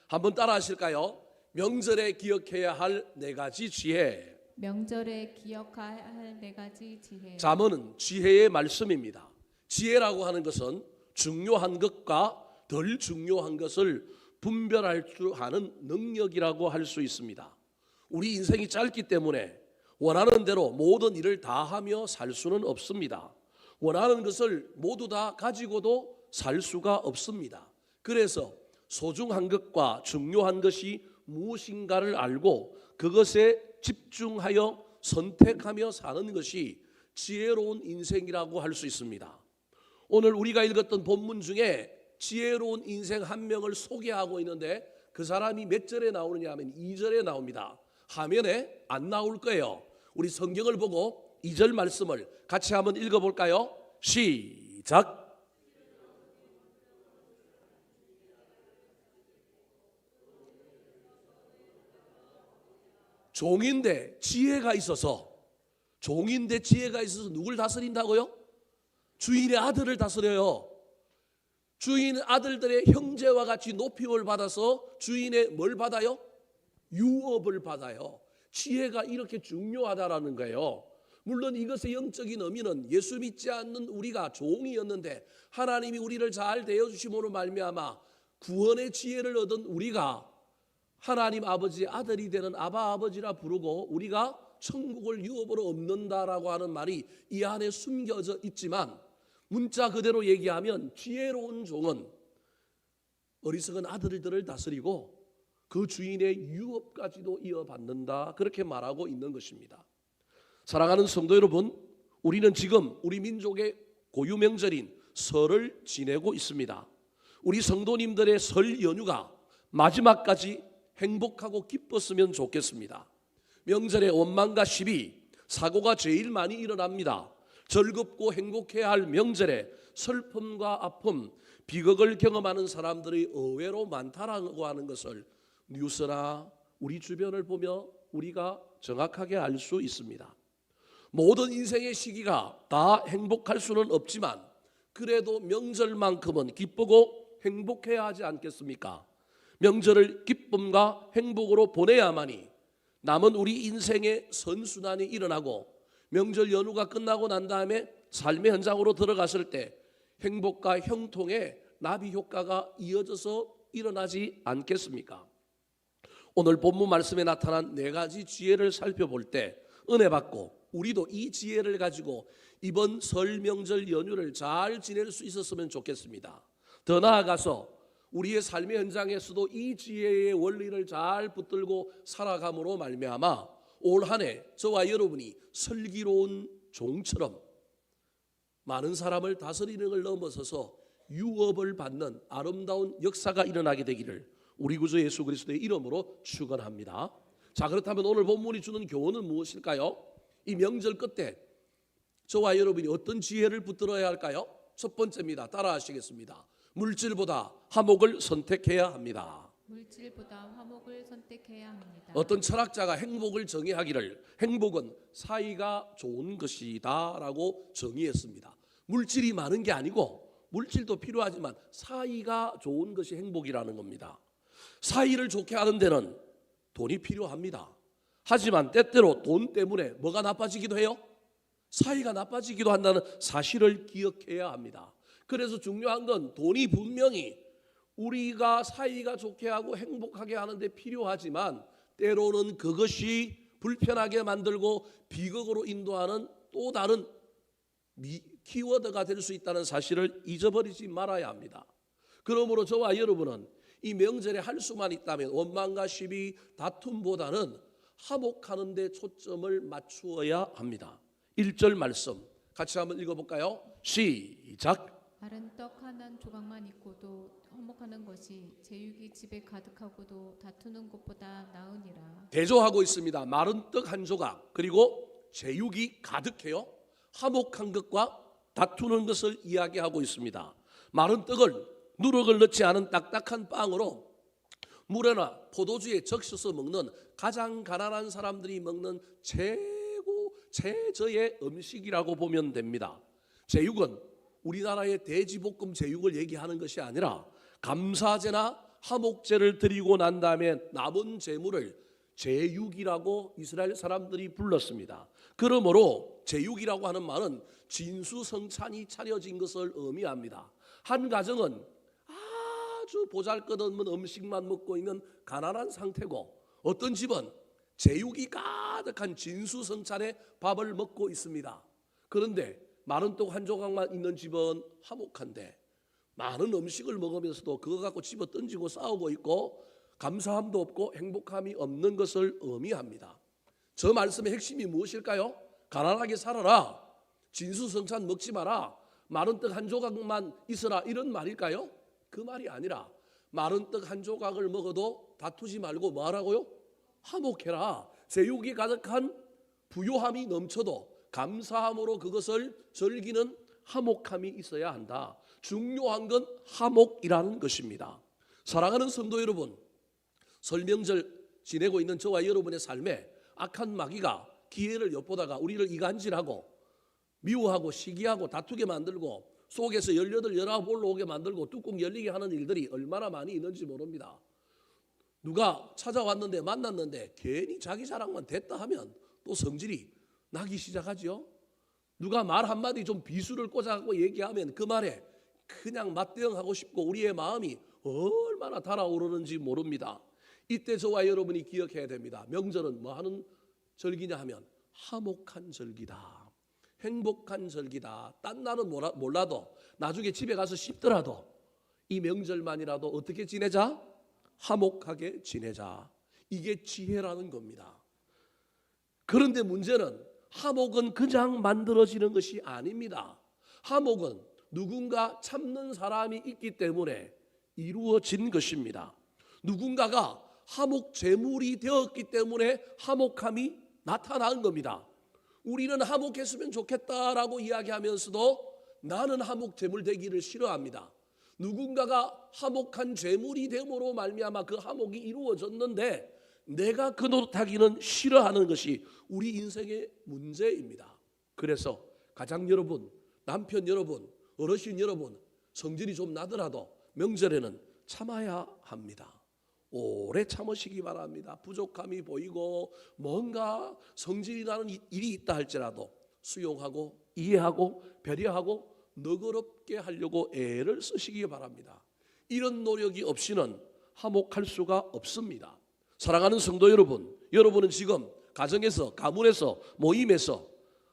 한번 따라 하실까요? 명절에 기억해야 할 네 가지 지혜. 명절에 기억해야 할 네 가지 지혜. 잠언은 지혜의 말씀입니다. 지혜라고 하는 것은 중요한 것과 덜 중요한 것을 분별할 줄 아는 능력이라고 할 수 있습니다. 우리 인생이 짧기 때문에 원하는 대로 모든 일을 다 하며 살 수는 없습니다. 원하는 것을 모두 다 가지고도 살 수가 없습니다. 그래서 소중한 것과 중요한 것이 무엇인가를 알고 그것에 집중하여 선택하며 사는 것이 지혜로운 인생이라고 할 수 있습니다. 오늘 우리가 읽었던 본문 중에 지혜로운 인생 한 명을 소개하고 있는데 그 사람이 몇 절에 나오느냐 하면 2절에 나옵니다. 화면에 안 나올 거예요. 우리 성경을 보고 2절 말씀을 같이 한번 읽어볼까요? 시작. 종인데 지혜가 있어서 누굴 다스린다고요? 주인의 아들을 다스려요. 주인 아들들의 형제와 같이 높임을 받아서 주인의 뭘 받아요? 유업을 받아요. 지혜가 이렇게 중요하다라는 거예요. 물론 이것의 영적인 의미는 예수 믿지 않는 우리가 종이었는데 하나님이 우리를 잘 대해주심으로 말미암아 구원의 지혜를 얻은 우리가 하나님 아버지의 아들이 되는 아바 아버지라 부르고 우리가 천국을 유업으로 얻는다라고 하는 말이 이 안에 숨겨져 있지만 문자 그대로 얘기하면 지혜로운 종은 어리석은 아들들을 다스리고 그 주인의 유업까지도 이어받는다, 그렇게 말하고 있는 것입니다. 사랑하는 성도 여러분, 우리는 지금 우리 민족의 고유 명절인 설을 지내고 있습니다. 우리 성도님들의 설 연휴가 마지막까지 행복하고 기뻤으면 좋겠습니다. 명절에 원망과 시비, 사고가 제일 많이 일어납니다. 즐겁고 행복해야 할 명절에 슬픔과 아픔, 비극을 경험하는 사람들이 의외로 많다라고 하는 것을 뉴스나 우리 주변을 보며 우리가 정확하게 알 수 있습니다. 모든 인생의 시기가 다 행복할 수는 없지만 그래도 명절만큼은 기쁘고 행복해야 하지 않겠습니까? 명절을 기쁨과 행복으로 보내야만이 남은 우리 인생의 선순환이 일어나고 명절 연휴가 끝나고 난 다음에 삶의 현장으로 들어갔을 때 행복과 형통의 나비 효과가 이어져서 일어나지 않겠습니까? 오늘 본문 말씀에 나타난 네 가지 지혜를 살펴볼 때 은혜 받고 우리도 이 지혜를 가지고 이번 설 명절 연휴를 잘 지낼 수 있었으면 좋겠습니다. 더 나아가서 우리의 삶의 현장에서도 이 지혜의 원리를 잘 붙들고 살아감으로 말미암아 올 한 해 저와 여러분이 슬기로운 종처럼 많은 사람을 다스리는 걸 넘어서서 유업을 받는 아름다운 역사가 일어나게 되기를 우리 구주 예수 그리스도의 이름으로 축원합니다. 자, 그렇다면 오늘 본문이 주는 교훈은 무엇일까요? 이 명절 끝에 저와 여러분이 어떤 지혜를 붙들어야 할까요? 첫 번째입니다. 따라 하시겠습니다. 물질보다 화목을 선택해야 합니다. 물질보다 화목을 선택해야 합니다. 어떤 철학자가 행복을 정의하기를 행복은 사이가 좋은 것이다 라고 정의했습니다. 물질이 많은 게 아니고 물질도 필요하지만 사이가 좋은 것이 행복이라는 겁니다. 사이를 좋게 하는 데는 돈이 필요합니다. 하지만 때때로 돈 때문에 뭐가 나빠지기도 해요? 사이가 나빠지기도 한다는 사실을 기억해야 합니다. 그래서 중요한 건 돈이 분명히 우리가 사이가 좋게 하고 행복하게 하는데 필요하지만 때로는 그것이 불편하게 만들고 비극으로 인도하는 또 다른 키워드가 될 수 있다는 사실을 잊어버리지 말아야 합니다. 그러므로 저와 여러분은 이 명절에 할 수만 있다면 원망과 시비, 다툼보다는 화목하는 데 초점을 맞추어야 합니다. 1절 말씀 같이 한번 읽어볼까요? 시작. 마른 떡 한 조각만 있고도 화목하는 것이 제육이 집에 가득하고도 다투는 것보다 나으니라. 대조하고 있습니다. 마른 떡 한 조각 그리고 제육이 가득해요. 화목한 것과 다투는 것을 이야기하고 있습니다. 마른 떡을 누룩을 넣지 않은 딱딱한 빵으로 물에나 포도주에 적셔서 먹는 가장 가난한 사람들이 먹는 최저의 음식이라고 보면 됩니다. 제육은 우리나라의 돼지볶음 제육을 얘기하는 것이 아니라 감사제나 화목제를 드리고 난 다음에 남은 제물을 제육이라고 이스라엘 사람들이 불렀습니다. 그러므로 제육이라고 하는 말은 진수성찬이 차려진 것을 의미합니다. 한 가정은 아주 보잘것없는 음식만 먹고 있는 가난한 상태고, 어떤 집은 제육이 가득한 진수성찬의 밥을 먹고 있습니다. 그런데 마른 떡 한 조각만 있는 집은 화목한데, 많은 음식을 먹으면서도 그거 갖고 집어 던지고 싸우고 있고 감사함도 없고 행복함이 없는 것을 의미합니다. 저 말씀의 핵심이 무엇일까요? 가난하게 살아라, 진수성찬 먹지 마라, 마른 떡 한 조각만 있어라, 이런 말일까요? 그 말이 아니라 마른 떡 한 조각을 먹어도 다투지 말고 뭐 하라고요? 화목해라. 제육이 가득한 부요함이 넘쳐도 감사함으로 그것을 즐기는 화목함이 있어야 한다. 중요한 건 화목이라는 것입니다. 사랑하는 성도 여러분, 설명절 지내고 있는 저와 여러분의 삶에 악한 마귀가 기회를 엿보다가 우리를 이간질하고 미워하고 시기하고 다투게 만들고 속에서 18, 19 올라오게 만들고 뚜껑 열리게 하는 일들이 얼마나 많이 있는지 모릅니다. 누가 찾아왔는데 만났는데 괜히 자기 자랑만 됐다 하면 또 성질이 나기 시작하죠. 누가 말 한마디 좀 비수를 꽂아갖고 얘기하면 그 말에 그냥 맞대응하고 싶고 우리의 마음이 얼마나 달아오르는지 모릅니다. 이때 저와 여러분이 기억해야 됩니다. 명절은 뭐 하는 절기냐 하면 화목한 절기다, 행복한 절기다. 딴 날은 몰라도 나중에 집에 가서 씹더라도 이 명절만이라도 어떻게 지내자? 화목하게 지내자. 이게 지혜라는 겁니다. 그런데 문제는 화목은 그냥 만들어지는 것이 아닙니다. 화목은 누군가 참는 사람이 있기 때문에 이루어진 것입니다. 누군가가 화목 제물이 되었기 때문에 화목함이 나타난 겁니다. 우리는 화목했으면 좋겠다라고 이야기하면서도 나는 화목 제물 되기를 싫어합니다. 누군가가 화목한 제물이 됨으로 말미암아 그 화목이 이루어졌는데 내가 그 노릇하기는 싫어하는 것이 우리 인생의 문제입니다. 그래서 가장 여러분, 남편 여러분, 어르신 여러분, 성질이 좀 나더라도 명절에는 참아야 합니다. 오래 참으시기 바랍니다. 부족함이 보이고 뭔가 성질이 나는 일이 있다 할지라도 수용하고 이해하고 배려하고 너그럽게 하려고 애를 쓰시기 바랍니다. 이런 노력이 없이는 화목할 수가 없습니다. 사랑하는 성도 여러분, 여러분은 지금 가정에서, 가문에서, 모임에서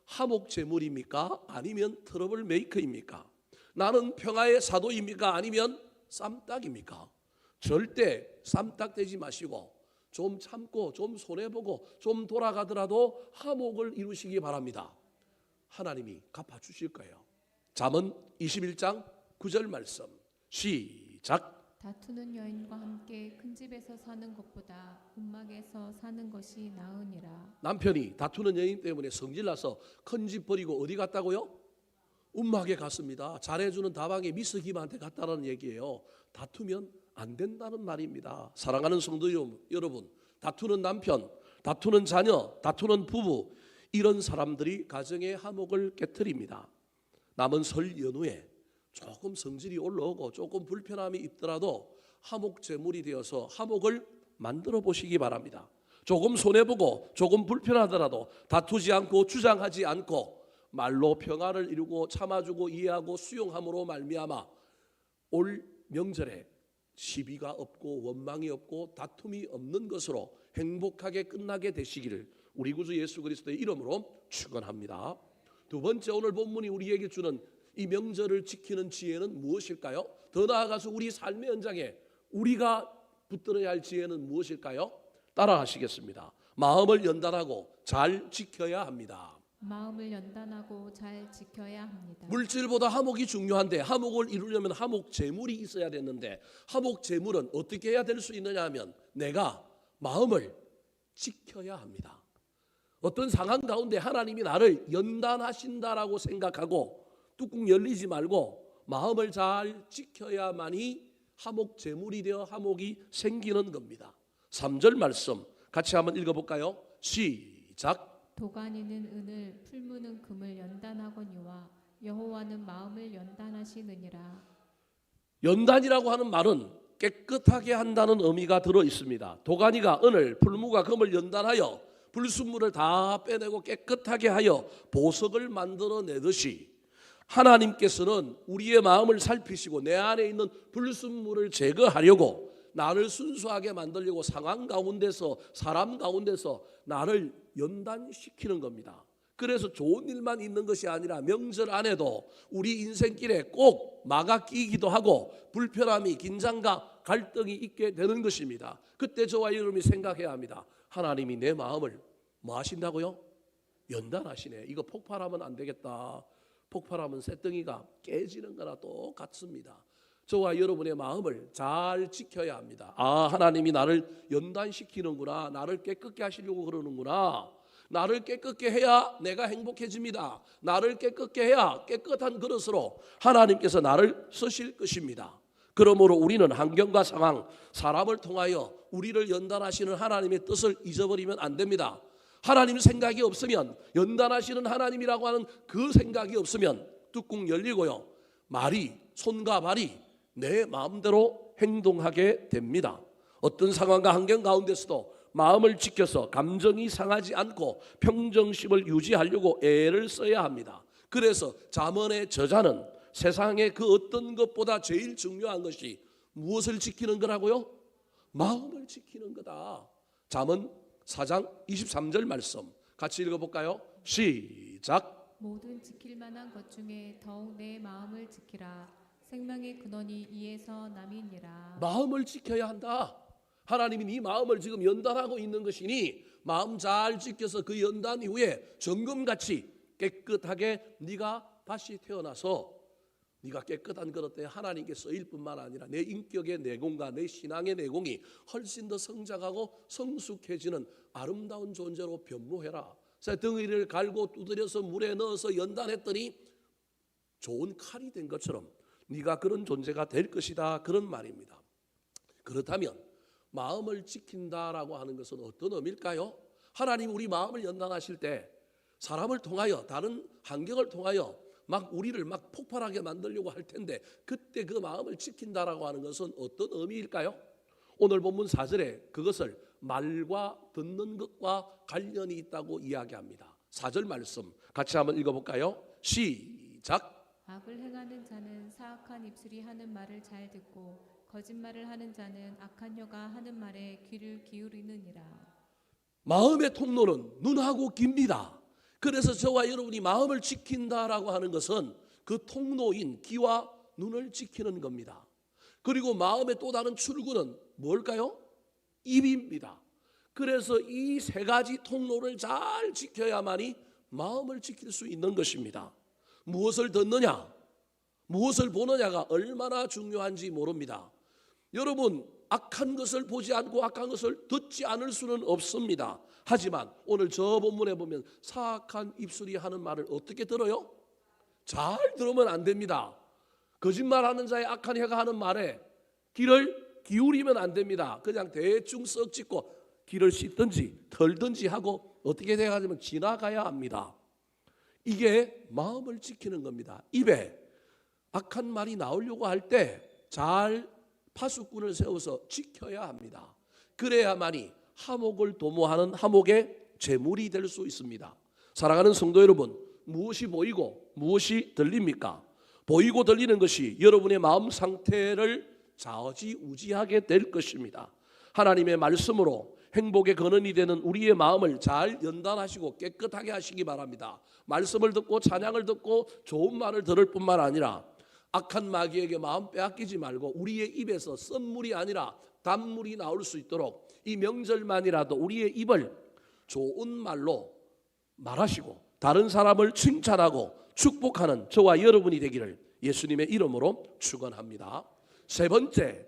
화목 제물입니까? 아니면 트러블 메이커입니까? 나는 평화의 사도입니까? 아니면 쌈딱입니까? 절대 쌈딱 되지 마시고 좀 참고 좀 손해보고 좀 돌아가더라도 화목을 이루시기 바랍니다. 하나님이 갚아주실 거예요. 잠언 21장 9절 말씀 시작. 다투는 여인과 함께 큰 집에서 사는 것보다 움막에서 사는 것이 나으니라. 남편이 다투는 여인 때문에 성질나서 큰 집 버리고 어디 갔다고요? 움막에 갔습니다. 잘해주는 다방의 미스 김한테 갔다는 얘기예요. 다투면 안 된다는 말입니다. 사랑하는 성도 여러분, 다투는 남편, 다투는 자녀, 다투는 부부, 이런 사람들이 가정의 화목을 깨트립니다. 남은 설 연휴에 조금 성질이 올라오고 조금 불편함이 있더라도 화목 제물이 되어서 화목을 만들어 보시기 바랍니다. 조금 손해보고 조금 불편하더라도 다투지 않고 주장하지 않고 말로 평화를 이루고 참아주고 이해하고 수용함으로 말미암아 올 명절에 시비가 없고 원망이 없고 다툼이 없는 것으로 행복하게 끝나게 되시기를 우리 구주 예수 그리스도의 이름으로 축원합니다. 두 번째, 오늘 본문이 우리에게 주는 이 명절을 지키는 지혜는 무엇일까요? 더 나아가서 우리 삶의 현장에 우리가 붙들어야 할 지혜는 무엇일까요? 따라하시겠습니다. 마음을 연단하고 잘 지켜야 합니다. 마음을 연단하고 잘 지켜야 합니다. 물질보다 화목이 중요한데 화목을 이루려면 화목 제물이 있어야 되는데 화목 제물은 어떻게 해야 될 수 있느냐 하면 내가 마음을 지켜야 합니다. 어떤 상황 가운데 하나님이 나를 연단하신다라고 생각하고 뚜껑 열리지 말고 마음을 잘 지켜야만이 화목 제물이 되어 화목이 생기는 겁니다. 3절 말씀 같이 한번 읽어볼까요? 시작. 도가니는 은을, 풀무는 금을 연단하거니와 여호와는 마음을 연단 연단하시느니라. 연단이라고 하는 말은 깨끗하게 한다는 의미가 들어 있습니다. 도가니가 은을, 풀무가 금을 연단하여 불순물을 다 빼내고 깨끗하게 하여 보석을 만들어내듯이 하나님께서는 우리의 마음을 살피시고 내 안에 있는 불순물을 제거하려고 나를 순수하게 만들려고 상황 가운데서, 사람 가운데서 나를 연단시키는 겁니다. 그래서 좋은 일만 있는 것이 아니라 명절 안에도 우리 인생길에 꼭 마가 끼기도 하고 불편함이, 긴장과 갈등이 있게 되는 것입니다. 그때 저와 여러분이 생각해야 합니다. 하나님이 내 마음을 뭐 하신다고요? 연단하시네. 이거 폭발하면 안 되겠다. 폭발하면 쇳덩이가 깨지는 거나 똑같습니다. 저와 여러분의 마음을 잘 지켜야 합니다. 아, 하나님이 나를 연단시키는구나. 나를 깨끗게 하시려고 그러는구나. 나를 깨끗게 해야 내가 행복해집니다. 나를 깨끗게 해야 깨끗한 그릇으로 하나님께서 나를 쓰실 것입니다. 그러므로 우리는 환경과 상황, 사람을 통하여 우리를 연단하시는 하나님의 뜻을 잊어버리면 안 됩니다. 하나님 생각이 없으면, 연단하시는 하나님이라고 하는 그 생각이 없으면 뚜껑 열리고요, 손과 발이 내 마음대로 행동하게 됩니다. 어떤 상황과 환경 가운데서도 마음을 지켜서 감정이 상하지 않고 평정심을 유지하려고 애를 써야 합니다. 그래서 잠언의 저자는 세상의 그 어떤 것보다 제일 중요한 것이 무엇을 지키는 거라고요? 마음을 지키는 거다. 잠언 4장 23절 말씀 같이 읽어볼까요? 시작. 모든 지킬 만한 것 중에 더욱 내 마음을 지키라. 생명의 근원이 이에서 남이니라. 마음을 지켜야 한다. 하나님이 네 마음을 지금 연단하고 있는 것이니 마음 잘 지켜서 그 연단 이후에 정금같이 깨끗하게 네가 다시 태어나서 네가 깨끗한 그릇에 하나님께 쓰일 뿐만 아니라 내 인격의 내공과 내 신앙의 내공이 훨씬 더 성장하고 성숙해지는 아름다운 존재로 변모해라. 쇳덩이를 갈고 두드려서 물에 넣어서 연단했더니 좋은 칼이 된 것처럼 네가 그런 존재가 될 것이다, 그런 말입니다. 그렇다면 마음을 지킨다라고 하는 것은 어떤 의미일까요? 하나님 우리 마음을 연단하실 때 사람을 통하여, 다른 환경을 통하여 막 우리를 막 폭발하게 만들려고 할 텐데 그때 그 마음을 지킨다라고 하는 것은 어떤 의미일까요? 오늘 본문 4절에 그것을 말과 듣는 것과 관련이 있다고 이야기합니다. 4절 말씀 같이 한번 읽어볼까요? 시작. 악을 행하는 자는 사악한 입술이 하는 말을 잘 듣고 거짓말을 하는 자는 악한 혀가 하는 말에 귀를 기울이느니라. 마음의 통로는 눈하고 깁니다. 그래서 저와 여러분이 마음을 지킨다라고 하는 것은 그 통로인 귀와 눈을 지키는 겁니다. 그리고 마음의 또 다른 출구는 뭘까요? 입입니다. 그래서 이 세 가지 통로를 잘 지켜야만이 마음을 지킬 수 있는 것입니다. 무엇을 듣느냐, 무엇을 보느냐가 얼마나 중요한지 모릅니다. 여러분, 악한 것을 보지 않고 악한 것을 듣지 않을 수는 없습니다. 하지만 오늘 저 본문에 보면 사악한 입술이 하는 말을 어떻게 들어요? 잘 들으면 안 됩니다. 거짓말하는 자의 악한 혀가 하는 말에 귀를 기울이면 안 됩니다. 그냥 대충 썩 짚고 귀를 씻든지 털든지 하고 어떻게 돼가지면 지나가야 합니다. 이게 마음을 지키는 겁니다. 입에 악한 말이 나오려고 할 때 잘 파수꾼을 세워서 지켜야 합니다. 그래야만이 하목을 도모하는 하목의 제물이 될 수 있습니다. 사랑하는 성도 여러분, 무엇이 보이고 무엇이 들립니까? 보이고 들리는 것이 여러분의 마음 상태를 좌지우지하게 될 것입니다. 하나님의 말씀으로 행복의 근원이 되는 우리의 마음을 잘 연단하시고 깨끗하게 하시기 바랍니다. 말씀을 듣고 찬양을 듣고 좋은 말을 들을 뿐만 아니라 악한 마귀에게 마음 빼앗기지 말고 우리의 입에서 쓴물이 아니라 단물이 나올 수 있도록 이 명절만이라도 우리의 입을 좋은 말로 말하시고 다른 사람을 칭찬하고 축복하는 저와 여러분이 되기를 예수님의 이름으로 축원합니다. 세 번째,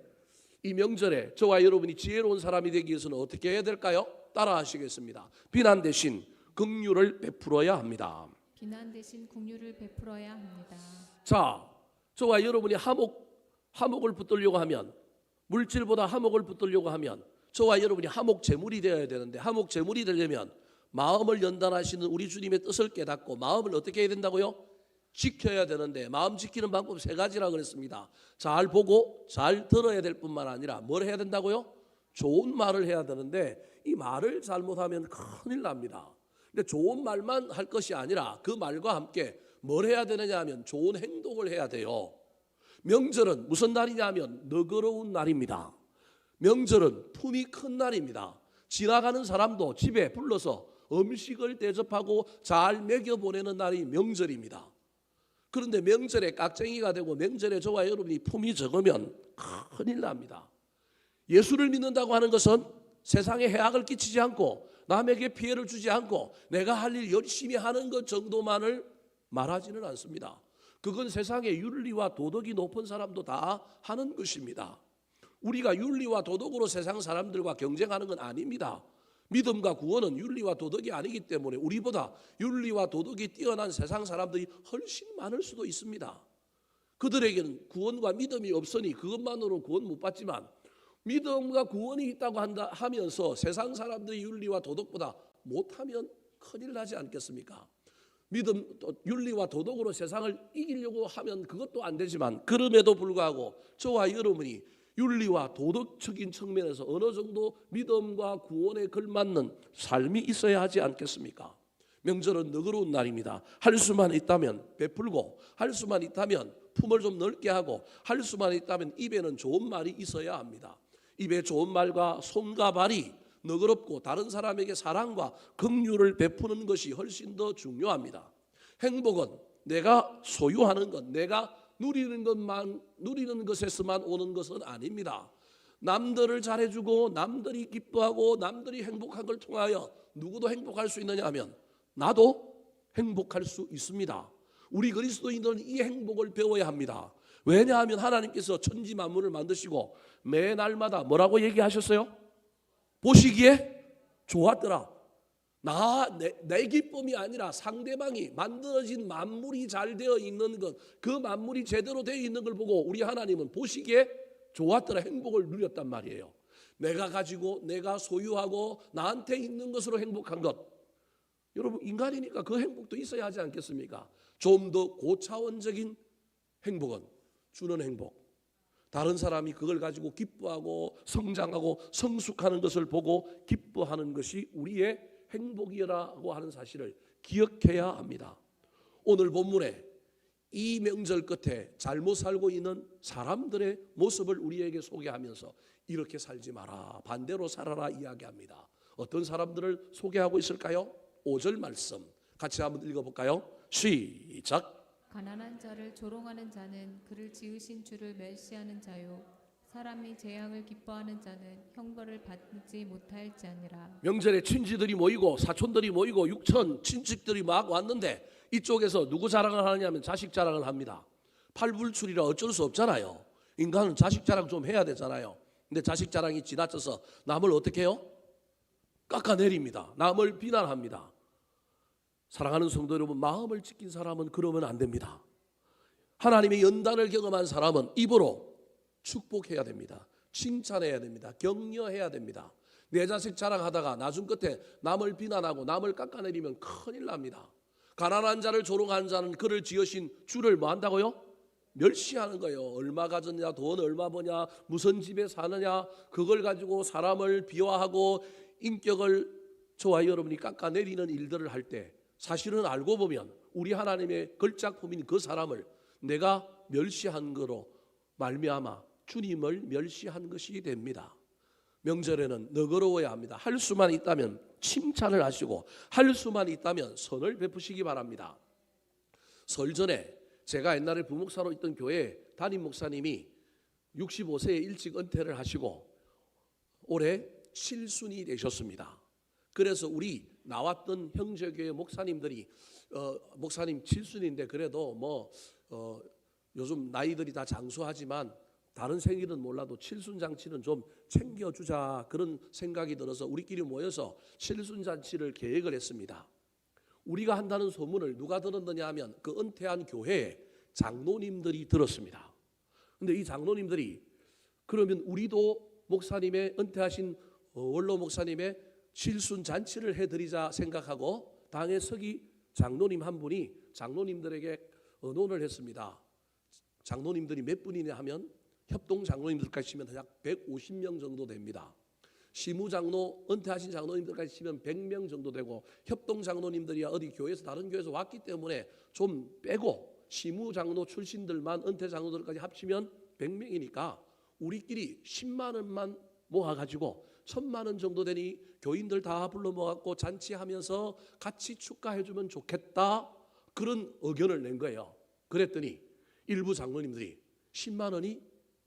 이 명절에 저와 여러분이 지혜로운 사람이 되기 위해서는 어떻게 해야 될까요? 따라 하시겠습니다. 비난 대신 긍휼을 베풀어야 합니다. 비난 대신 긍휼을 베풀어야 합니다. 자, 저와 여러분이 하목을 붙들려고 하면, 물질보다 하목을 붙들려고 하면 저와 여러분이 하목 제물이 되어야 되는데, 하목 제물이 되려면 마음을 연단하시는 우리 주님의 뜻을 깨닫고 마음을 어떻게 해야 된다고요? 지켜야 되는데 마음 지키는 방법 세 가지라 그랬습니다. 잘 보고 잘 들어야 될 뿐만 아니라 뭘 해야 된다고요? 좋은 말을 해야 되는데 이 말을 잘못하면 큰일 납니다. 근데 좋은 말만 할 것이 아니라 그 말과 함께 뭘 해야 되느냐 하면 좋은 행동을 해야 돼요. 명절은 무슨 날이냐 하면 너그러운 날입니다. 명절은 품이 큰 날입니다. 지나가는 사람도 집에 불러서 음식을 대접하고 잘 먹여보내는 날이 명절입니다. 그런데 명절에 깍쟁이가 되고 명절에 저와 여러분이 품이 적으면 큰일 납니다. 예수를 믿는다고 하는 것은 세상에 해악을 끼치지 않고 남에게 피해를 주지 않고 내가 할 일 열심히 하는 것 정도만을 말하지는 않습니다. 그건 세상의 윤리와 도덕이 높은 사람도 다 하는 것입니다. 우리가 윤리와 도덕으로 세상 사람들과 경쟁하는 건 아닙니다. 믿음과 구원은 윤리와 도덕이 아니기 때문에 우리보다 윤리와 도덕이 뛰어난 세상 사람들이 훨씬 많을 수도 있습니다. 그들에게는 구원과 믿음이 없으니 그것만으로 구원 못 받지만 믿음과 구원이 있다고 하면서 세상 사람들이 윤리와 도덕보다 못하면 큰일 나지 않겠습니까? 믿음, 윤리와 도덕으로 세상을 이기려고 하면 그것도 안 되지만 그럼에도 불구하고 저와 여러분이 윤리와 도덕적인 측면에서 어느 정도 믿음과 구원에 걸맞는 삶이 있어야 하지 않겠습니까? 명절은 너그러운 날입니다. 할 수만 있다면 베풀고 할 수만 있다면 품을 좀 넓게 하고 할 수만 있다면 입에는 좋은 말이 있어야 합니다. 입에 좋은 말과 손과 발이 너그럽고 다른 사람에게 사랑과 긍휼을 베푸는 것이 훨씬 더 중요합니다. 행복은 내가 소유하는 것, 내가 누리는 것에서만 오는 것은 아닙니다. 남들을 잘해주고 남들이 기뻐하고 남들이 행복한 걸 통하여 누구도 행복할 수 있느냐 하면 나도 행복할 수 있습니다. 우리 그리스도인들은 이 행복을 배워야 합니다. 왜냐하면 하나님께서 천지 만물을 만드시고 매 날마다 뭐라고 얘기하셨어요? 보시기에 좋았더라. 내 기쁨이 아니라 상대방이 만들어진 만물이 잘 되어 있는 것, 그 만물이 제대로 되어 있는 걸 보고 우리 하나님은 보시기에 좋았더라, 행복을 누렸단 말이에요. 내가 가지고 내가 소유하고 나한테 있는 것으로 행복한 것, 여러분 인간이니까 그 행복도 있어야 하지 않겠습니까? 좀 더 고차원적인 행복은 주는 행복, 다른 사람이 그걸 가지고 기뻐하고 성장하고 성숙하는 것을 보고 기뻐하는 것이 우리의 행복이라고 하는 사실을 기억해야 합니다. 오늘 본문에 이 명절 끝에 잘못 살고 있는 사람들의 모습을 우리에게 소개하면서 이렇게 살지 마라, 반대로 살아라 이야기합니다. 어떤 사람들을 소개하고 있을까요? 5절 말씀 같이 한번 읽어볼까요? 시작. 가난한 자를 조롱하는 자는 그를 지으신 주를 멸시하는 자요, 사람이 재앙을 기뻐하는 자는 형벌을 받지 못할지니라. 명절에 친지들이 모이고 사촌들이 모이고 육천 친척들이 막 왔는데 이쪽에서 누구 자랑을 하느냐면 자식 자랑을 합니다. 팔불출이라 어쩔 수 없잖아요. 인간은 자식 자랑 좀 해야 되잖아요. 근데 자식 자랑이 지나쳐서 남을 어떻게 해요? 깎아내립니다. 남을 비난합니다. 사랑하는 성도 여러분, 마음을 지킨 사람은 그러면 안 됩니다. 하나님의 연단을 경험한 사람은 입으로 축복해야 됩니다. 칭찬해야 됩니다. 격려해야 됩니다. 내 자식 자랑하다가 나중 끝에 남을 비난하고 남을 깎아내리면 큰일 납니다. 가난한 자를 조롱하는 자는 그를 지으신 주를 뭐 한다고요? 멸시하는 거예요. 얼마 가졌냐, 돈 얼마 버냐, 무슨 집에 사느냐, 그걸 가지고 사람을 비하하고 인격을 저와 여러분이 깎아내리는 일들을 할 때 사실은 알고 보면 우리 하나님의 걸작품인 그 사람을 내가 멸시한 거로 말미암아 주님을 멸시한 것이 됩니다. 명절에는 너그러워야 합니다. 할 수만 있다면 칭찬을 하시고 할 수만 있다면 선을 베푸시기 바랍니다. 설 전에 제가 옛날에 부목사로 있던 교회 담임 목사님이 65세에 일찍 은퇴를 하시고 올해 7순이 되셨습니다. 그래서 우리 나왔던 형제교회 목사님들이 목사님 7순인데 그래도 요즘 나이들이 다 장수하지만 다른 생일은 몰라도 칠순잔치는 좀 챙겨주자, 그런 생각이 들어서 우리끼리 모여서 칠순잔치를 계획을 했습니다. 우리가 한다는 소문을 누가 들었느냐 하면 그 은퇴한 교회에 장로님들이 들었습니다. 그런데 이 장로님들이 그러면 우리도 목사님의 은퇴하신 원로 목사님의 칠순잔치를 해드리자 생각하고 당의 서기 장로님 한 분이 장로님들에게 의논을 했습니다. 장로님들이 몇 분이냐 하면 협동 장로님들까지 치면 약 150명 정도 됩니다. 시무 장로, 은퇴하신 장로님들까지 치면 100명 정도 되고, 협동 장로님들이 어디 교회에서 다른 교회에서 왔기 때문에 좀 빼고 시무 장로 출신들만 은퇴 장로들까지 합치면 100명이니까 우리끼리 10만 원만 모아가지고 1000만 원 정도 되니 교인들 다 불러 모아갖고 잔치하면서 같이 축가해주면 좋겠다, 그런 의견을 낸 거예요. 그랬더니 일부 장로님들이 10만 원이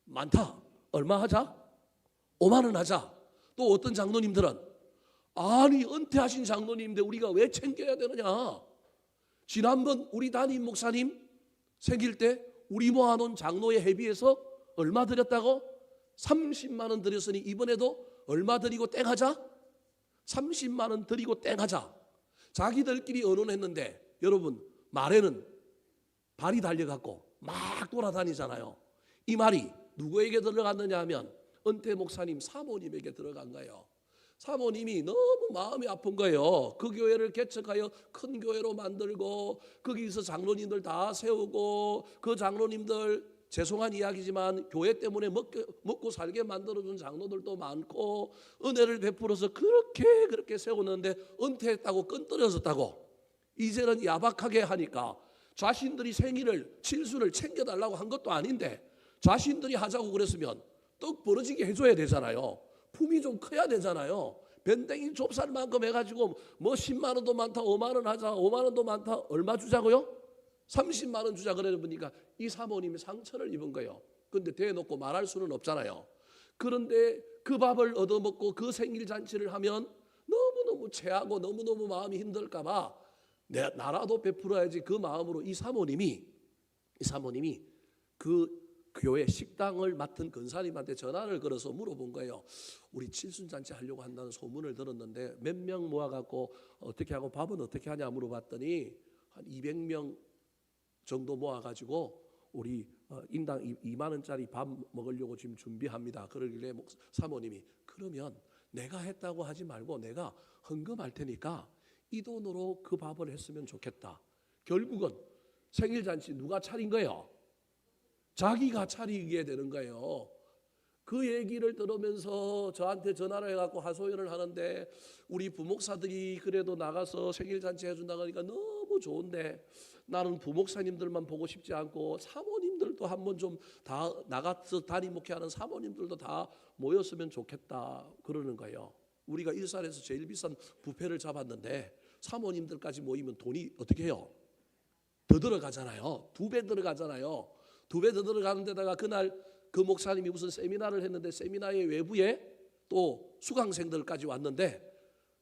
많다, 얼마 하자? 5만 원 하자. 또 어떤 장로님들은 아니 은퇴하신 장로님인데 우리가 왜 챙겨야 되느냐, 지난번 우리 담임 목사님 생길 때 우리 모아놓은 장로의 회비에서 얼마 드렸다고? 30만 원 드렸으니 이번에도 얼마 드리고 땡하자? 30만 원 드리고 땡하자. 자기들끼리 의논했는데 여러분, 말에는 발이 달려갖고 막 돌아다니잖아요. 이 말이 누구에게 들어갔느냐 하면 은퇴 목사님 사모님에게 들어간 거예요. 사모님이 너무 마음이 아픈 거예요. 그 교회를 개척하여 큰 교회로 만들고 거기서 장로님들 다 세우고, 그 장로님들 죄송한 이야기지만 교회 때문에 먹고 살게 만들어준 장로들도 많고 은혜를 베풀어서 그렇게 세우는데 은퇴했다고 끈떨어졌다고 이제는 야박하게 하니까, 자신들이 생일을 칠수를 챙겨달라고 한 것도 아닌데 자신들이 하자고 그랬으면 떡 벌어지게 해줘야 되잖아요. 품이 좀 커야 되잖아요. 변댕이 좁쌀만큼 해가지고 뭐 10만 원도 많다, 5만 원 하자, 5만 원도 많다, 얼마 주자고요? 30만 원 주자 그러니까 이 사모님이 상처를 입은 거예요. 그런데 대놓고 말할 수는 없잖아요. 그런데 그 밥을 얻어먹고 그 생일 잔치를 하면 너무너무 체하고 너무너무 마음이 힘들까 봐 나라도 베풀어야지, 그 마음으로 이 사모님이 그 교회 식당을 맡은 권사님한테 전화를 걸어서 물어본 거예요. 우리 칠순잔치 하려고 한다는 소문을 들었는데 몇 명 모아갖고 어떻게 하고 밥은 어떻게 하냐 물어봤더니 한 200명 정도 모아가지고 우리 인당 2만 원짜리 밥 먹으려고 지금 준비합니다. 그러길래 사모님이 그러면 내가 했다고 하지 말고 내가 헌금할 테니까 이 돈으로 그 밥을 했으면 좋겠다. 결국은 생일잔치 누가 차린 거예요? 자기가 차리게 되는 거예요. 그 얘기를 들으면서 저한테 전화를 해갖고 하소연을 하는데, 우리 부목사들이 그래도 나가서 생일잔치 해준다고 하니까 너무 좋은데 나는 부목사님들만 보고 싶지 않고 사모님들도 한번 좀 다 나가서 담임 목회하는 사모님들도 다 모였으면 좋겠다 그러는 거예요. 우리가 일산에서 제일 비싼 뷔페를 잡았는데 사모님들까지 모이면 돈이 어떻게 해요? 더 들어가잖아요. 2배 들어가잖아요. 2배 더 들어가는 데다가 그날 그 목사님이 무슨 세미나를 했는데 세미나의 외부에 또 수강생들까지 왔는데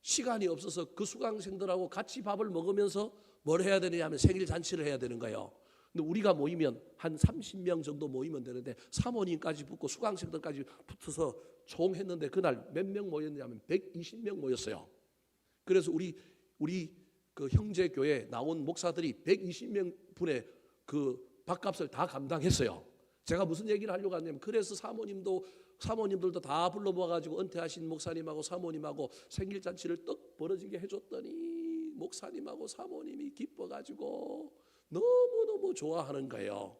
시간이 없어서 그 수강생들하고 같이 밥을 먹으면서 뭘 해야 되느냐 하면 생일 잔치를 해야 되는 거예요. 근데 우리가 모이면 한 30명 정도 모이면 되는데 사모님까지 붙고 수강생들까지 붙어서 총 했는데 그날 몇 명 모였냐면 120명 모였어요. 그래서 우리 그 형제 교회 나온 목사들이 120명 분의 그 밥값을 다 감당했어요. 제가 무슨 얘기를 하려고 하냐면, 그래서 사모님들도 다 불러 모아가지고 은퇴하신 목사님하고 사모님하고 생일 잔치를 떡 벌어지게 해줬더니 목사님하고 사모님이 기뻐가지고 너무너무 좋아하는 거예요.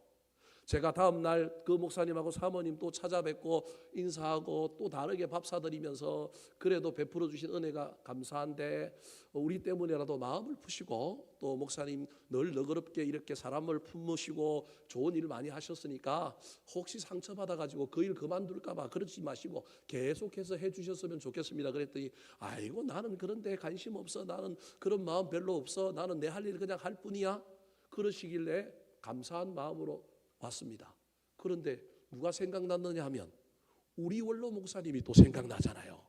제가 다음 날 그 목사님하고 사모님 또 찾아뵙고 인사하고 또 다르게 밥 사드리면서 그래도 베풀어 주신 은혜가 감사한데 우리 때문에라도 마음을 푸시고, 또 목사님 늘 너그럽게 이렇게 사람을 품으시고 좋은 일 많이 하셨으니까 혹시 상처받아 가지고 그 일 그만둘까 봐 그러지 마시고 계속해서 해 주셨으면 좋겠습니다. 그랬더니 아이고 나는 그런 데 관심 없어, 나는 그런 마음 별로 없어, 나는 내 할 일 그냥 할 뿐이야, 그러시길래 감사한 마음으로 왔습니다. 그런데 누가 생각났느냐 하면 우리 원로 목사님이 또 생각나잖아요.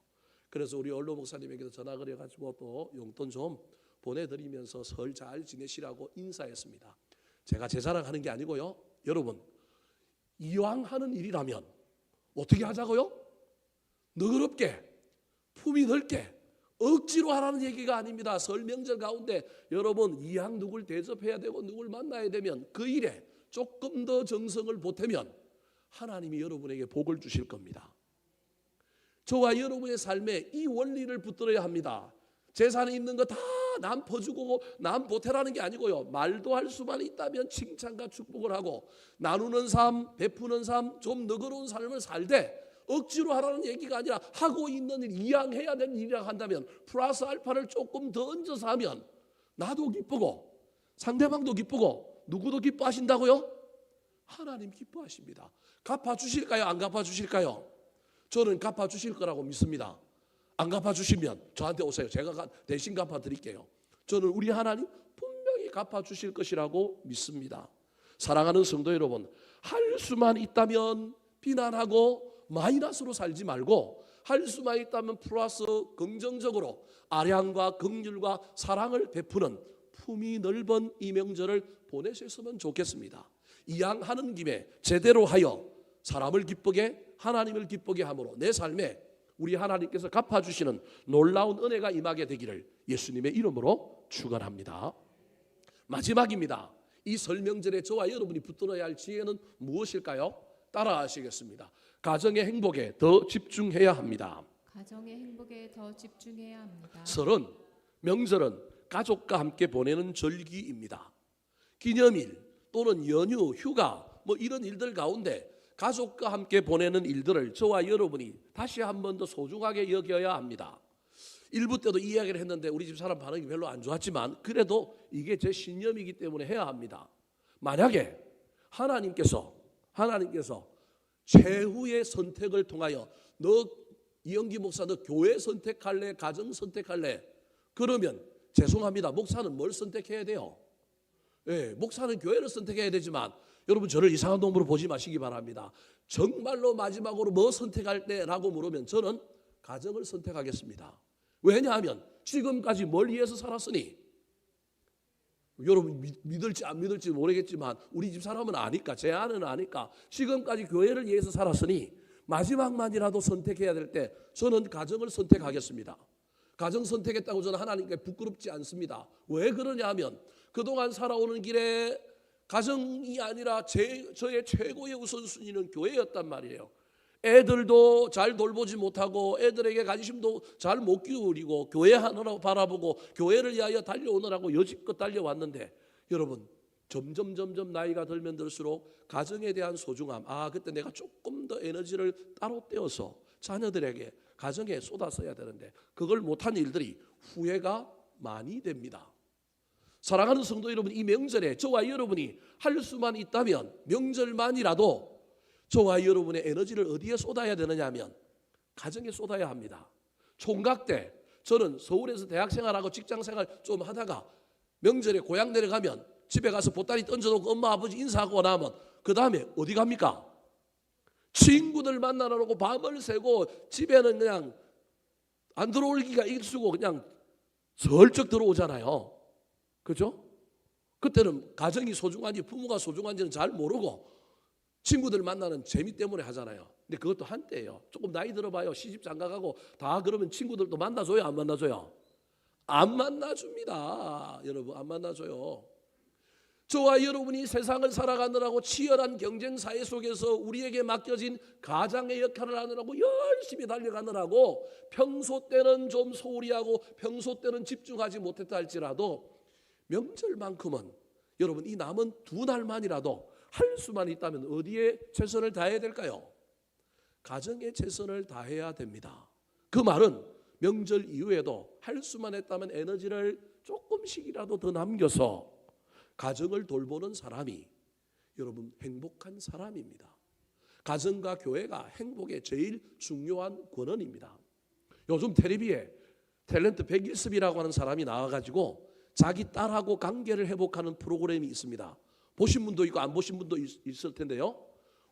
그래서 우리 원로 목사님에게도 전화 걸어가지고 또 용돈 좀 보내드리면서 설 잘 지내시라고 인사했습니다. 제가 제 자랑하는 게 아니고요. 여러분, 이왕 하는 일이라면 어떻게 하자고요? 너그럽게, 품이 넓게, 억지로 하라는 얘기가 아닙니다. 설 명절 가운데 여러분 이왕 누굴 대접해야 되고 누굴 만나야 되면 그 일에 조금 더 정성을 보태면 하나님이 여러분에게 복을 주실 겁니다. 저와 여러분의 삶에 이 원리를 붙들어야 합니다. 재산에 있는 거 다 남 퍼주고 남 보태라는 게 아니고요. 말도 할 수만 있다면 칭찬과 축복을 하고 나누는 삶, 베푸는 삶, 좀 너그러운 삶을 살되 억지로 하라는 얘기가 아니라 하고 있는 일, 이왕해야 되는 일이라 한다면 플러스 알파를 조금 더 얹어서 하면 나도 기쁘고 상대방도 기쁘고 누구도 기뻐하신다고요? 하나님 기뻐하십니다. 갚아주실까요? 안 갚아주실까요? 저는 갚아주실 거라고 믿습니다. 안 갚아주시면 저한테 오세요. 제가 대신 갚아드릴게요. 저는 우리 하나님 분명히 갚아주실 것이라고 믿습니다. 사랑하는 성도 여러분, 할 수만 있다면 비난하고 마이너스로 살지 말고 할 수만 있다면 플러스 긍정적으로 아량과 긍휼과 사랑을 베푸는 품이 넓은 이 명절을 보내셨으면 좋겠습니다. 이왕하는 김에 제대로 하여 사람을 기쁘게 하나님을 기쁘게 함으로 내 삶에 우리 하나님께서 갚아주시는 놀라운 은혜가 임하게 되기를 예수님의 이름으로 축원합니다. 마지막입니다. 이 설 명절에 저와 여러분이 붙들어야 할 지혜는 무엇일까요? 따라하시겠습니다. 가정의 행복에 더 집중해야 합니다. 가정의 행복에 더 집중해야 합니다. 설은, 명절은 가족과 함께 보내는 절기입니다. 기념일 또는 연휴, 휴가 이런 일들 가운데 가족과 함께 보내는 일들을 저와 여러분이 다시 한 번 더 소중하게 여겨야 합니다. 일부 때도 이 이야기를 했는데 우리 집 사람 반응이 별로 안 좋았지만 그래도 이게 제 신념이기 때문에 해야 합니다. 만약에 하나님께서 최후의 선택을 통하여 너 이영기 목사 너 교회 선택할래? 가정 선택할래? 그러면 죄송합니다. 목사는 뭘 선택해야 돼요? 목사는 교회를 선택해야 되지만 여러분 저를 이상한 놈으로 보지 마시기 바랍니다. 정말로 마지막으로 뭐 선택할 때라고 물으면 저는 가정을 선택하겠습니다. 왜냐하면 지금까지 뭘 위해서 살았으니 여러분 믿을지 안 믿을지 모르겠지만 우리 집 사람은 아니까 제 아내는 아니까 지금까지 교회를 위해서 살았으니 마지막만이라도 선택해야 될 때 저는 가정을 선택하겠습니다. 가정 선택했다고 저는 하나님께 부끄럽지 않습니다. 왜 그러냐 하면 그동안 살아오는 길에 가정이 아니라 저의 최고의 우선순위는 교회였단 말이에요. 애들도 잘 돌보지 못하고 애들에게 관심도 잘 못 기울이고 교회 하느라고 바라보고 교회를 위하여 달려오느라고 여지껏 달려왔는데 여러분 점점 나이가 들면 들수록 가정에 대한 소중함 그때 내가 조금 더 에너지를 따로 떼어서 자녀들에게 가정에 쏟아서야 되는데 그걸 못한 일들이 후회가 많이 됩니다. 사랑하는 성도 여러분, 이 명절에 저와 여러분이 할 수만 있다면 명절만이라도 저와 여러분의 에너지를 어디에 쏟아야 되느냐 하면 가정에 쏟아야 합니다. 총각 때 저는 서울에서 대학생활하고 직장생활 좀 하다가 명절에 고향 내려가면 집에 가서 보따리 던져놓고 엄마 아버지 인사하고 나면 그 다음에 어디 갑니까? 친구들 만나려고 밤을 새고 집에는 그냥 안 들어올기가 일쑤고 그냥 슬쩍 들어오잖아요. 그죠? 그때는 가정이 소중한지 부모가 소중한지는 잘 모르고 친구들 만나는 재미 때문에 하잖아요. 근데 그것도 한때예요. 조금 나이 들어봐요. 시집 장가가고 다 그러면 친구들도 만나줘요? 안 만나줘요? 안 만나줍니다. 여러분 안 만나줘요. 저와 여러분이 세상을 살아가느라고 치열한 경쟁 사회 속에서 우리에게 맡겨진 가장의 역할을 하느라고 열심히 달려가느라고 평소 때는 좀 소홀히 하고 평소 때는 집중하지 못했다 할지라도 명절만큼은 여러분 이 남은 두 날만이라도 할 수만 있다면 어디에 최선을 다해야 될까요? 가정에 최선을 다해야 됩니다. 그 말은 명절 이후에도 할 수만 했다면 에너지를 조금씩이라도 더 남겨서 가정을 돌보는 사람이 여러분 행복한 사람입니다. 가정과 교회가 행복의 제일 중요한 권원입니다. 요즘 텔레비에 탤런트 101습이라고 하는 사람이 나와가지고 자기 딸하고 관계를 회복하는 프로그램이 있습니다. 보신 분도 있고 안 보신 분도 있을 텐데요.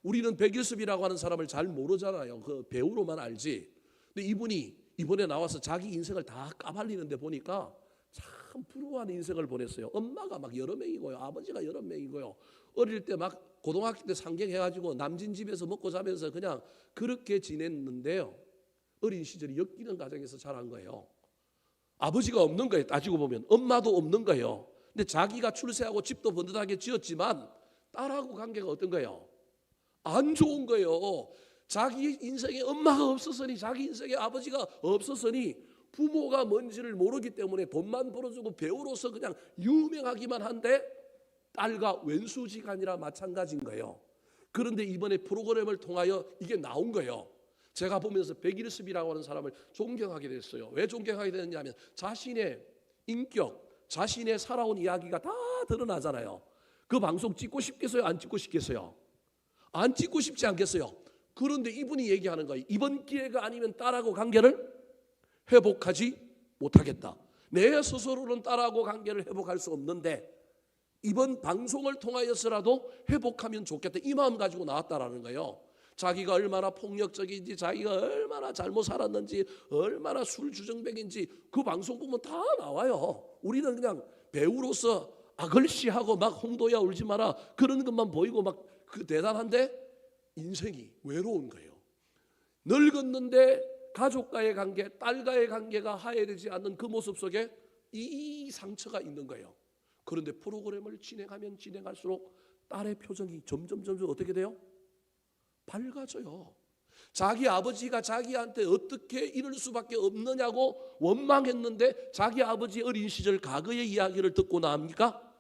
우리는 101습이라고 하는 사람을 잘 모르잖아요. 그 배우로만 알지. 근데 이분이 이번에 나와서 자기 인생을 다 까발리는데 보니까 참 부러워하는 인생을 보냈어요. 엄마가 막 여러 명이고요. 아버지가 여러 명이고요. 어릴 때 막 고등학교 때 상경해가지고 남진 집에서 먹고 자면서 그냥 그렇게 지냈는데요. 어린 시절이 엮이는 가정에서 자란 거예요. 아버지가 없는 거예요. 따지고 보면 엄마도 없는 거예요. 근데 자기가 출세하고 집도 번듯하게 지었지만 딸하고 관계가 어떤 거예요? 안 좋은 거예요. 자기 인생에 엄마가 없었으니 자기 인생에 아버지가 없었으니 부모가 뭔지를 모르기 때문에 돈만 벌어주고 배우로서 그냥 유명하기만 한데 딸과 왼수지간이라 마찬가지인 거예요. 그런데 이번에 프로그램을 통하여 이게 나온 거예요. 제가 보면서 백일섭이라고 하는 사람을 존경하게 됐어요. 왜 존경하게 됐냐면 자신의 인격, 자신의 살아온 이야기가 다 드러나잖아요. 그 방송 찍고 싶겠어요? 안 찍고 싶겠어요? 안 찍고 싶지 않겠어요? 그런데 이분이 얘기하는 거예요. 이번 기회가 아니면 딸하고 관계를 회복하지 못하겠다. 내 스스로는 딸하고 관계를 회복할 수 없는데 이번 방송을 통하여서라도 회복하면 좋겠다. 이 마음 가지고 나왔다라는 거예요. 자기가 얼마나 폭력적인지, 자기가 얼마나 잘못 살았는지, 얼마나 술주정뱅인지 그 방송 보면 다 나와요. 우리는 그냥 배우로서 아글씨하고 막 홍도야 울지 마라 그런 것만 보이고 막 그 대단한데 인생이 외로운 거예요. 늙었는데 가족과의 관계, 딸과의 관계가 화해되지 않는 그 모습 속에 이 상처가 있는 거예요. 그런데 프로그램을 진행하면 진행할수록 딸의 표정이 점점 어떻게 돼요? 밝아져요. 자기 아버지가 자기한테 어떻게 이럴 수밖에 없느냐고 원망했는데 자기 아버지 어린 시절 과거의 이야기를 듣고 나니까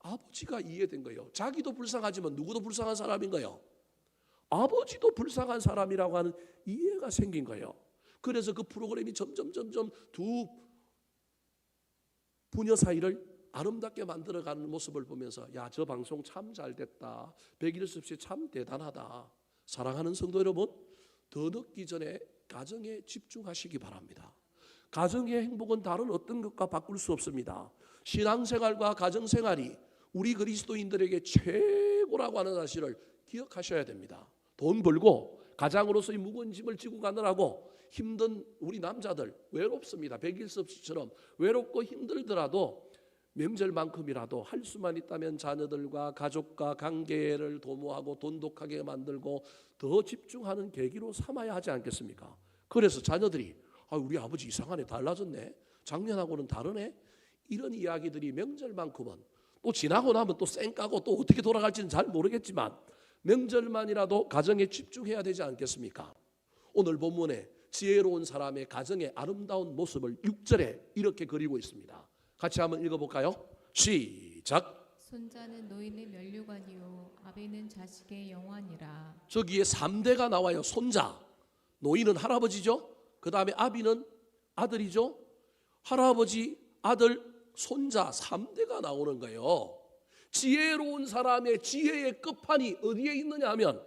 아버지가 이해된 거예요. 자기도 불쌍하지만 누구도 불쌍한 사람인 거예요. 아버지도 불쌍한 사람이라고 하는 이해가 생긴 거예요. 그래서 그 프로그램이 점점 두 부녀 사이를 아름답게 만들어가는 모습을 보면서 야, 저 방송 참 잘됐다. 백일섭 씨 참 대단하다. 사랑하는 성도 여러분, 더 늦기 전에 가정에 집중하시기 바랍니다. 가정의 행복은 다른 어떤 것과 바꿀 수 없습니다. 신앙생활과 가정생활이 우리 그리스도인들에게 최고라고 하는 사실을 기억하셔야 됩니다. 돈 벌고 가장으로서의 무거운 짐을 지고 가느라고 힘든 우리 남자들 외롭습니다. 백일섭 씨처럼 외롭고 힘들더라도 명절만큼이라도 할 수만 있다면 자녀들과 가족과 관계를 도모하고 돈독하게 만들고 더 집중하는 계기로 삼아야 하지 않겠습니까? 그래서 자녀들이 우리 아버지 이상하네, 달라졌네, 작년하고는 다르네, 이런 이야기들이 명절만큼은 또 지나고 나면 또 쌩까고 또 어떻게 돌아갈지는 잘 모르겠지만 명절만이라도 가정에 집중해야 되지 않겠습니까? 오늘 본문에 지혜로운 사람의 가정의 아름다운 모습을 6절에 이렇게 그리고 있습니다. 같이 한번 읽어볼까요? 시작. 손자는 노인의 면류관이요 아비는 자식의 영환이라. 저기에 3대가 나와요. 손자, 노인은 할아버지죠. 그 다음에 아비는 아들이죠. 할아버지, 아들, 손자 3대가 나오는 거예요. 지혜로운 사람의 지혜의 끝판이 어디에 있느냐 하면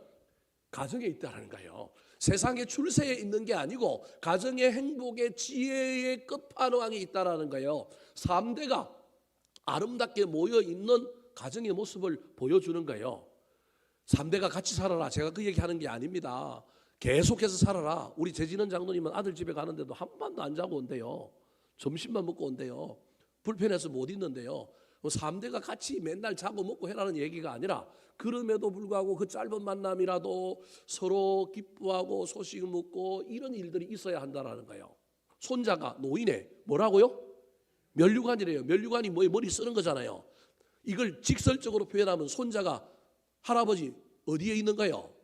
가정에 있다는 거예요. 세상의 출세에 있는 게 아니고 가정의 행복의 지혜의 끝판왕이 있다는 거예요. 3대가 아름답게 모여있는 가정의 모습을 보여주는 거예요. 3대가 같이 살아라, 제가 그 얘기하는 게 아닙니다. 계속해서 살아라. 우리 재진원 장로님은 아들 집에 가는데도 한 번도 안 자고 온대요. 점심만 먹고 온대요. 불편해서 못 있는데요. 3대가 같이 맨날 자고 먹고 해라는 얘기가 아니라 그럼에도 불구하고 그 짧은 만남이라도 서로 기뻐하고 소식 묻고 이런 일들이 있어야 한다는 거예요. 손자가 노인의 뭐라고요? 면류관이래요. 면류관이 머리 쓰는 거잖아요. 이걸 직설적으로 표현하면 손자가 할아버지 어디에 있는 거예요?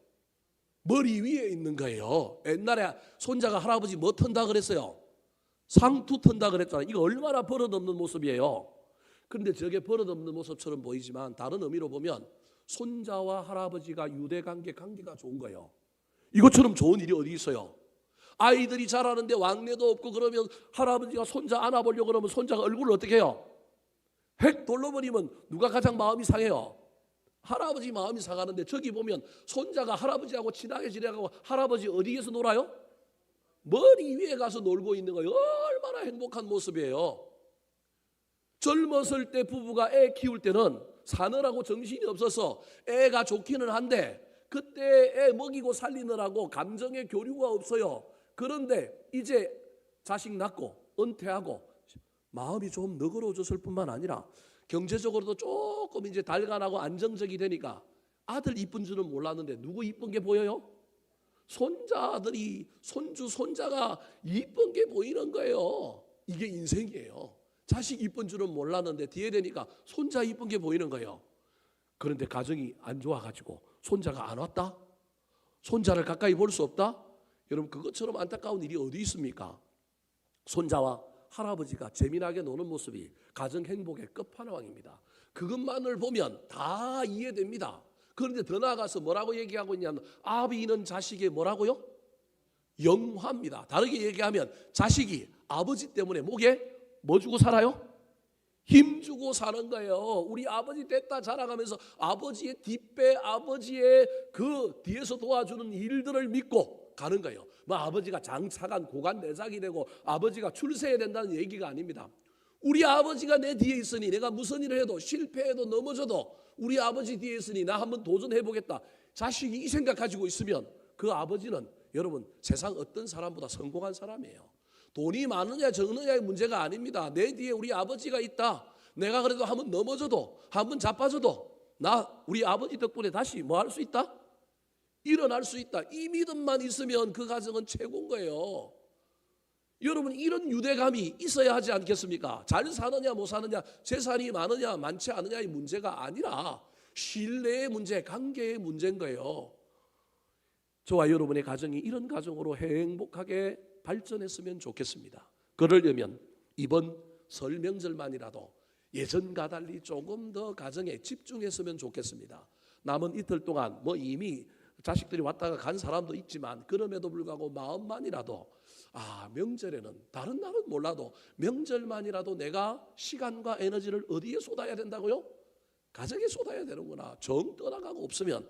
머리 위에 있는 거예요. 옛날에 손자가 할아버지 뭐 턴다 그랬어요? 상투 턴다 그랬잖아요. 이거 얼마나 버릇없는 모습이에요. 그런데 저게 버릇없는 모습처럼 보이지만 다른 의미로 보면 손자와 할아버지가 관계가 좋은 거예요. 이것처럼 좋은 일이 어디 있어요? 아이들이 자라는데 왕래도 없고 그러면 할아버지가 손자 안아보려고 그러면 손자가 얼굴을 어떻게 해요? 획 돌려버리면 누가 가장 마음이 상해요? 할아버지 마음이 상하는데 저기 보면 손자가 할아버지하고 친하게 지내고 할아버지 어디에서 놀아요? 머리 위에 가서 놀고 있는 거예요. 얼마나 행복한 모습이에요. 젊었을 때 부부가 애 키울 때는 사느라고 정신이 없어서 애가 좋기는 한데 그때 애 먹이고 살리느라고 감정의 교류가 없어요. 그런데 이제 자식 낳고 은퇴하고 마음이 좀 너그러워졌을 뿐만 아니라 경제적으로도 조금 이제 달관하고 안정적이 되니까 아들 이쁜 줄은 몰랐는데 누구 이쁜 게 보여요? 손자들이, 손주, 손자가 이쁜 게 보이는 거예요. 이게 인생이에요. 자식 이쁜 줄은 몰랐는데 뒤에 되니까 손자 이쁜 게 보이는 거예요. 그런데 가정이 안 좋아가지고 손자가 안 왔다? 손자를 가까이 볼 수 없다? 여러분 그것처럼 안타까운 일이 어디 있습니까? 손자와 할아버지가 재미나게 노는 모습이 가정 행복의 끝판왕입니다. 그것만을 보면 다 이해됩니다. 그런데 더 나아가서 뭐라고 얘기하고 있냐면 아비는 자식의 뭐라고요? 영화입니다. 다르게 얘기하면 자식이 아버지 때문에 목에 뭐 주고 살아요? 힘 주고 사는 거예요. 우리 아버지 됐다 자라가면서 아버지의 뒷배, 아버지의 그 뒤에서 도와주는 일들을 믿고 가는 거예요. 뭐 아버지가 장차간 고관 내작이 되고 아버지가 출세해야 된다는 얘기가 아닙니다. 우리 아버지가 내 뒤에 있으니 내가 무슨 일을 해도 실패해도 넘어져도 우리 아버지 뒤에 있으니 나 한번 도전해보겠다. 자식이 이 생각 가지고 있으면 그 아버지는 여러분 세상 어떤 사람보다 성공한 사람이에요. 돈이 많으냐 적느냐의 문제가 아닙니다. 내 뒤에 우리 아버지가 있다. 내가 그래도 한번 넘어져도 한번 자빠져도 나 우리 아버지 덕분에 다시 뭐 할 수 있다? 일어날 수 있다. 이 믿음만 있으면 그 가정은 최고인 거예요. 여러분 이런 유대감이 있어야 하지 않겠습니까? 잘 사느냐 못 사느냐 재산이 많으냐 많지 않느냐의 문제가 아니라 신뢰의 문제, 관계의 문제인 거예요. 저와 여러분의 가정이 이런 가정으로 행복하게 발전했으면 좋겠습니다. 그러려면 이번 설 명절만이라도 예전과 달리 조금 더 가정에 집중했으면 좋겠습니다. 남은 이틀 동안 뭐 이미 자식들이 왔다가 간 사람도 있지만 그럼에도 불구하고 마음만이라도 명절에는 다른 날은 몰라도 명절만이라도 내가 시간과 에너지를 어디에 쏟아야 된다고요? 가정에 쏟아야 되는구나. 정 떠나가고 없으면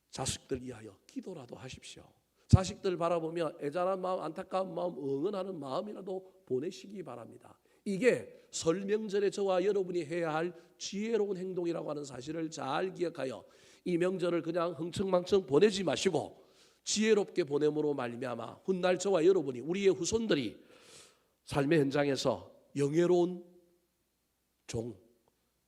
자식들 위하여 기도라도 하십시오. 자식들 바라보며 애잔한 마음, 안타까운 마음, 응원하는 마음이라도 보내시기 바랍니다. 이게 설 명절에 저와 여러분이 해야 할 지혜로운 행동이라고 하는 사실을 잘 기억하여 이 명절을 그냥 흥청망청 보내지 마시고 지혜롭게 보냄으로 말미암아 훗날 저와 여러분이 우리의 후손들이 삶의 현장에서 영예로운 종,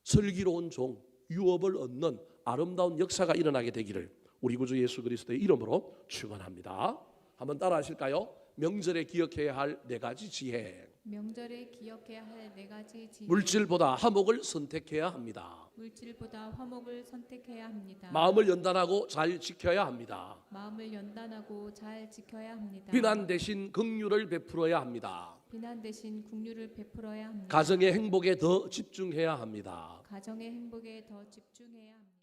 슬기로운 종, 유업을 얻는 아름다운 역사가 일어나게 되기를 우리 구주 예수 그리스도의 이름으로 축원합니다. 한번 따라 하실까요? 명절에 기억해야 할 네 가지 지혜. 명절에 기억해야 할 네 가지 지혜. 물질보다 화목을 선택해야 합니다. 물질보다 화목을 선택해야 합니다. 마음을 연단하고 잘 지켜야 합니다. 마음을 연단하고 잘 지켜야 합니다. 비난 대신 긍휼을 베풀어야 합니다. 비난 대신 긍휼을 베풀어야 합니다. 가정의 행복에 더 집중해야 합니다. 가정의 행복에 더 집중해야 합니다.